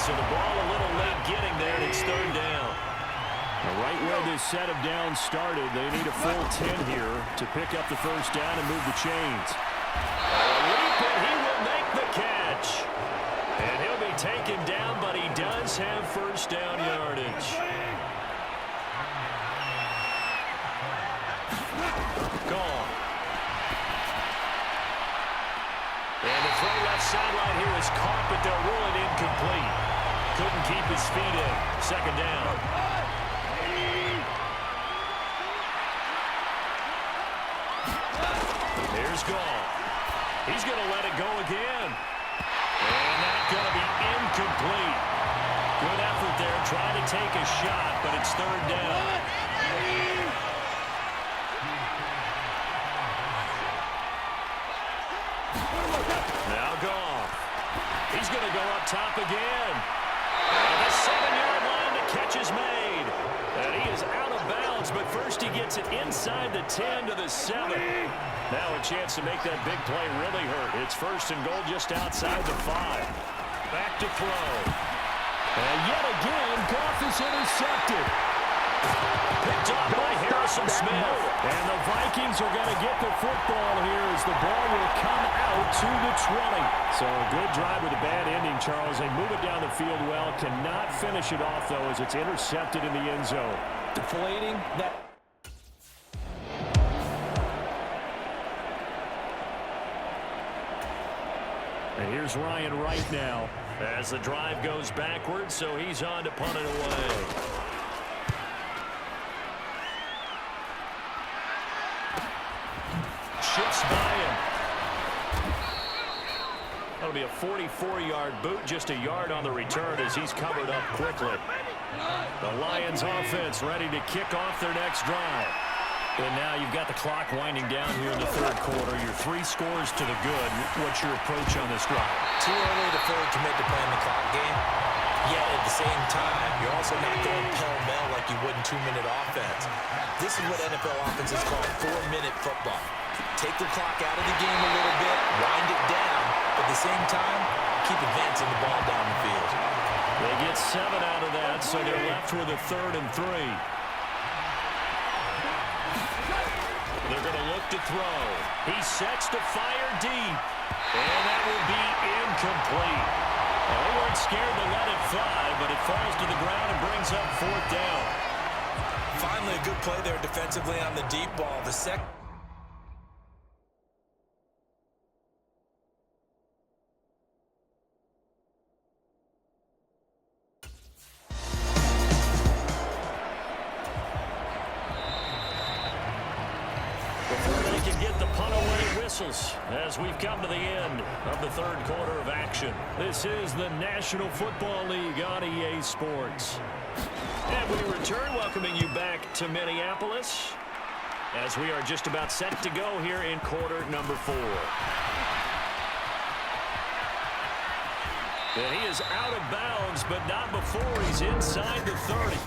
So the ball a little late getting there, and it's third down. Right where this set of downs started, they need a full 10 here to pick up the first down and move the chains. Leap, and he will make the catch. And he'll be taken down, but he does have first down yardage. Gone. And the throw left sideline here is caught, but they'll rule it incomplete. Couldn't keep his feet in. Second down. Here's Gall. He's going to let it go again. And that's going to be incomplete. Good effort there, trying to take a shot, but it's third down. Now Goff. He's going to go up top again. And the 7-yard line, the catch is made. And he is out of bounds, but first he gets it inside the 10 to the 7. Now a chance to make that big play really hurt. It's first and goal just outside the 5. Back to throw. And yet again, Goff is intercepted. Picked off by Harrison Smith. And the Vikings are going to get the football here as the ball will come out to the 20. So a good drive with a bad ending, Charles. They move it down the field well. Cannot finish it off, though, as it's intercepted in the end zone. Deflating that. And here's Ryan Wright now. As the drive goes backwards, so he's on to punt it away. Shifts by him. That'll be a 44-yard boot, just a yard on the return as he's covered up quickly. The Lions offense ready to kick off their next drive. And now you've got the clock winding down here in the third quarter. You're 3 scores to the good. What's your approach on this drive? Too early to fully commit to playing the clock game. Yet at the same time, you're also not going pell-mell like you would in 2-minute offense. This is what NFL offenses call 4-minute football. Take the clock out of the game a little bit, wind it down, but at the same time, keep advancing the ball down the field. They get 7 out of that, so they're left with a 3rd and 3. They're going to look to throw. He sets to fire deep. And that will be incomplete. Well, they weren't scared to let it fly, but it falls to the ground and brings up 4th down. Finally, a good play there defensively on the deep ball. The second. As we've come to the end of the third quarter of action. This is the National Football League on EA Sports. And we return, welcoming you back to Minneapolis as we are just about set to go here in quarter number 4. And he is out of bounds, but not before he's inside the 30.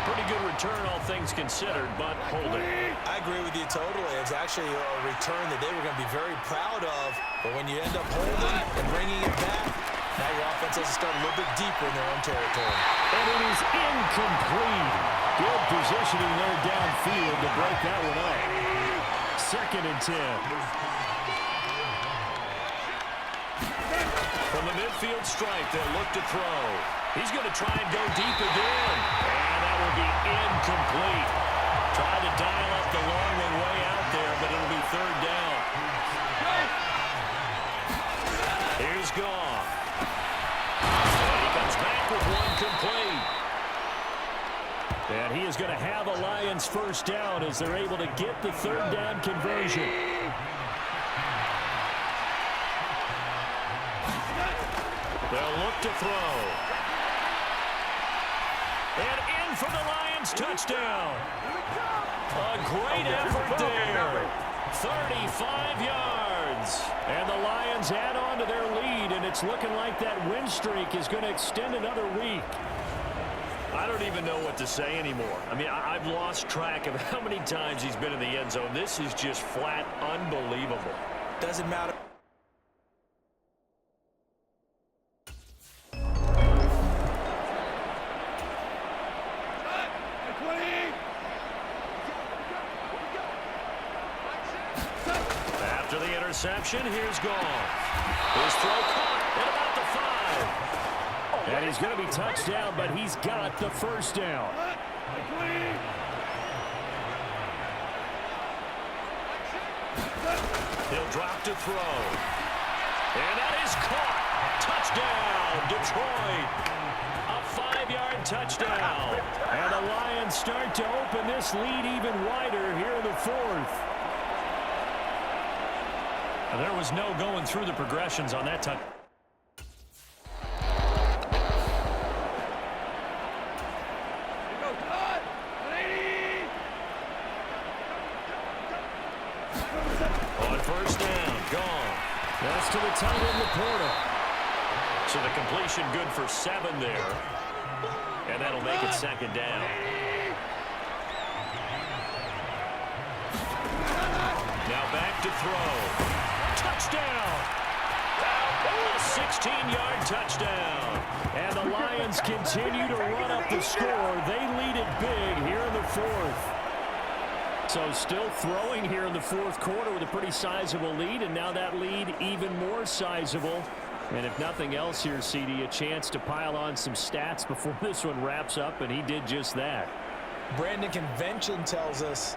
Pretty good return, all things considered, but holding. I agree with you totally. It's actually a return that they were going to be very proud of, but when you end up holding and bringing it back, now your offense has to start a little bit deeper in their own territory. And it is incomplete. Good positioning there downfield to break that one up. 2nd and 10. From the midfield stripe, they'll look to throw. He's going to try and go deep again. And that will be incomplete. Tried to dial up the long one way out there, but it'll be 3rd down. Here's Goff. And he comes back with one complete. And he is going to have a Lions first down as they're able to get the 3rd down conversion. They'll look to throw. And in for the Lions touchdown. A great effort there. 35 yards. And the Lions add on to their lead, and it's looking like that win streak is going to extend another week. I don't even know what to say anymore. I mean, I've lost track of how many times he's been in the end zone. This is just flat unbelievable. Doesn't matter. After the interception, here's Goff. His throw caught at about the 5. And he's going to be touchdown, but he's got the first down. He'll drop to throw. And that is caught. Touchdown, Detroit. A 5-yard touchdown. And the Lions start to open this lead even wider here in the 4th. There was no going through the progressions on that touch. On first down, gone. That's to the tight end, Laporta. So the completion good for 7 there. And that'll make it second down. Now back to throw. Touchdown! A 16-yard touchdown. And the Lions continue to run up the score. They lead it big here in the 4th. So still throwing here in the 4th quarter with a pretty sizable lead, and now that lead even more sizable. And if nothing else here, CD, a chance to pile on some stats before this one wraps up, and he did just that. Brandon, convention tells us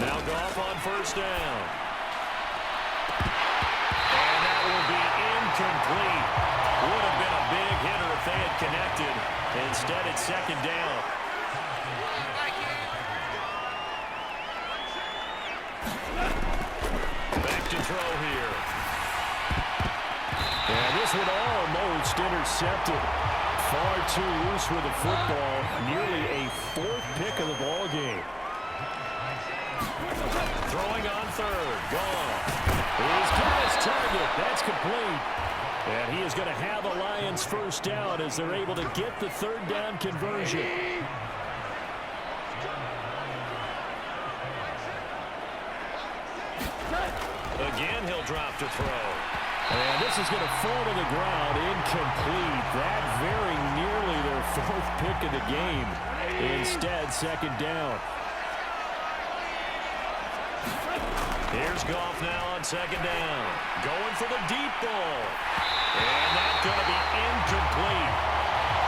now Goff on first down. And that will be incomplete. Would have been a big hitter if they had connected. Instead, it's second down. Back to throw here. And this one almost intercepted. Far too loose with the football. Nearly a 4th pick of the ball game. Throwing on third. Gone. He's got his target. That's complete. And he is going to have a Lions first down as they're able to get the 3rd down conversion. Again, he'll drop to throw. And this is going to fall to the ground. Incomplete. That very nearly their 4th pick of the game. Instead, second down. Here's Goff now on second down. Going for the deep ball. And that's going to be incomplete.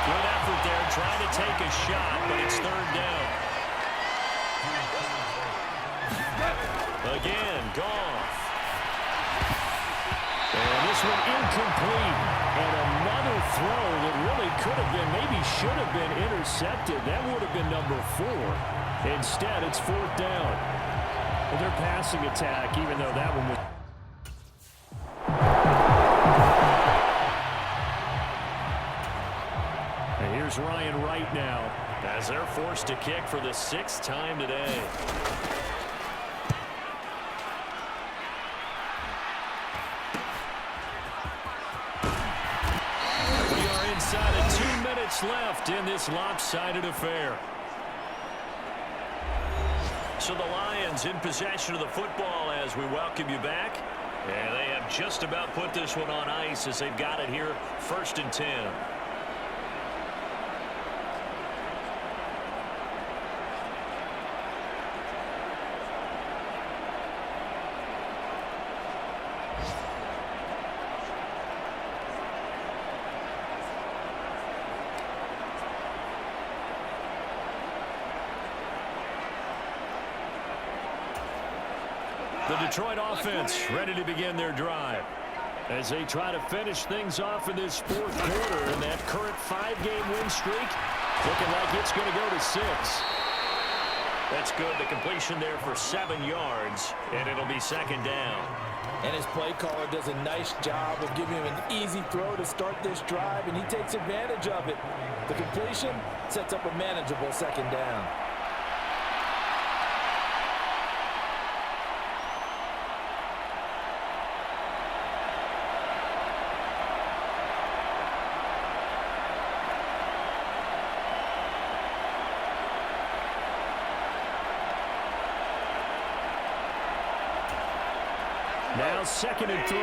Good effort there trying to take a shot, but it's third down. Again, Goff. And this one incomplete. And another throw that really could have been, maybe should have been intercepted. That would have been number 4. Instead, it's fourth down. Well, their passing attack, even though that one was... And here's Ryan Wright now, as they're forced to kick for the 6th time today. We are inside of 2 minutes left in this lopsided affair. So the Lions in possession of the football as we welcome you back. And they have just about put this one on ice as they've got it here, 1st and 10. The Detroit offense ready to begin their drive as they try to finish things off in this 4th quarter, and that current 5-game win streak looking like it's going to go to 6. That's good. The completion there for 7 yards, and it'll be 2nd down. And his play caller does a nice job of giving him an easy throw to start this drive, and he takes advantage of it. The completion sets up a manageable 2nd down. Now 2nd and 3.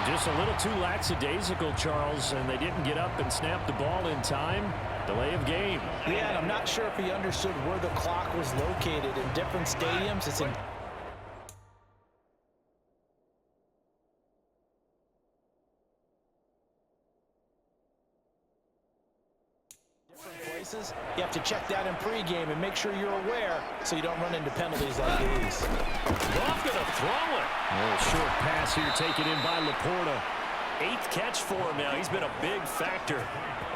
Just a little too lackadaisical, Charles, and they didn't get up and snap the ball in time. Delay of game. Yeah, and I'm not sure if he understood where the clock was located. In different stadiums, it's in places. You have to check that in pregame and make sure you're aware so you don't run into penalties like these. Goff going to throw it. Oh, short pass here taken in by Laporta. 8th catch for him now. He's been a big factor,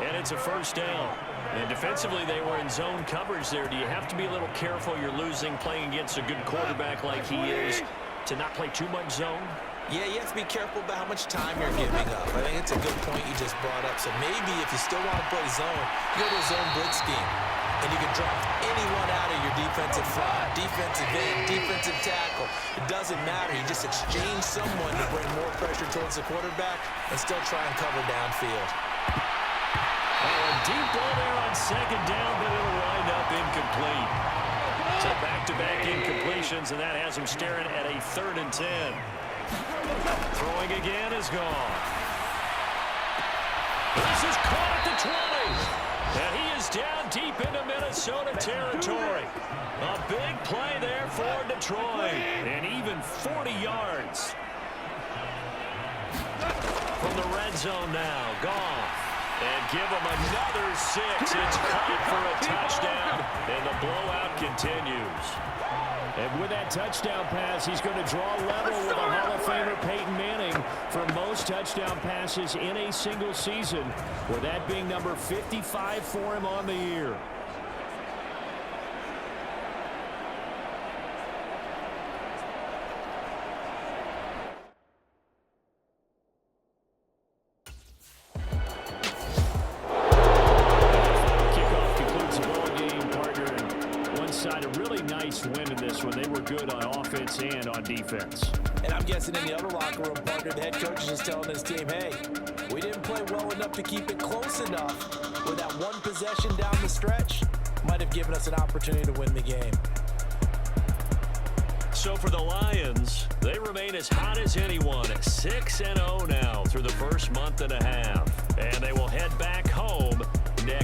and it's a 1st down. And defensively, they were in zone coverage there. Do you have to be a little careful? You're losing playing against a good quarterback like he is to not play too much zone? Yeah, you have to be careful about how much time you're giving up. I think it's a good point you just brought up. So maybe if you still want to play zone, you go to a zone blitz scheme. And you can drop anyone out of your defensive front, defensive end, defensive tackle. It doesn't matter. You just exchange someone to bring more pressure towards the quarterback and still try and cover downfield. A deep ball there on 2nd down, but it'll wind up incomplete. So back-to-back incompletions, and that has him staring at a 3rd and 10. Throwing again is gone. This is caught at the 20. And he is down deep into Minnesota territory. A big play there for Detroit. And even 40 yards. From the red zone now, Goff. And give him another 6. It's caught for a touchdown. And the blowout continues. And with that touchdown pass, he's going to draw level with a Hall of Famer Peyton Manning for most touchdown passes in a single season, with that being number 55 for him on the year. Defense. And I'm guessing in the other locker room, partner, the head coach is just telling his team, hey, we didn't play well enough to keep it close enough. With that one possession down the stretch, might have given us an opportunity to win the game. So for the Lions, they remain as hot as anyone at 6-0 now through the first month and a half. And they will head back home next